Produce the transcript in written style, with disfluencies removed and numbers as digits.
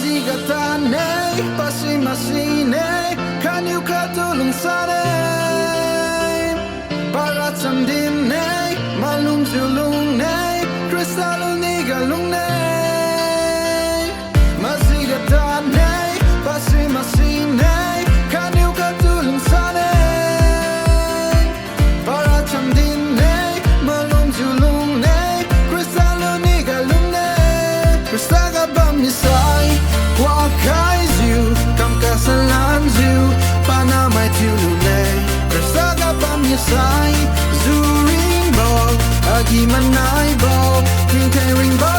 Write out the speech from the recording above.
Mazigata nei pasi masine kanyu katulung sane paratsam din nei malum zulung nei Khrista luniga lung nei Mazigata nei pasi masine kanyu katulung sane paratsam din nei malum zulung nei Khrista luniga lung nei Khrista ga bam misai qua khai ziu kam ka salan ziu pana mai tiu lu nei Khrista ga bam misai zu ring bo agi manai bo ring kai ring bo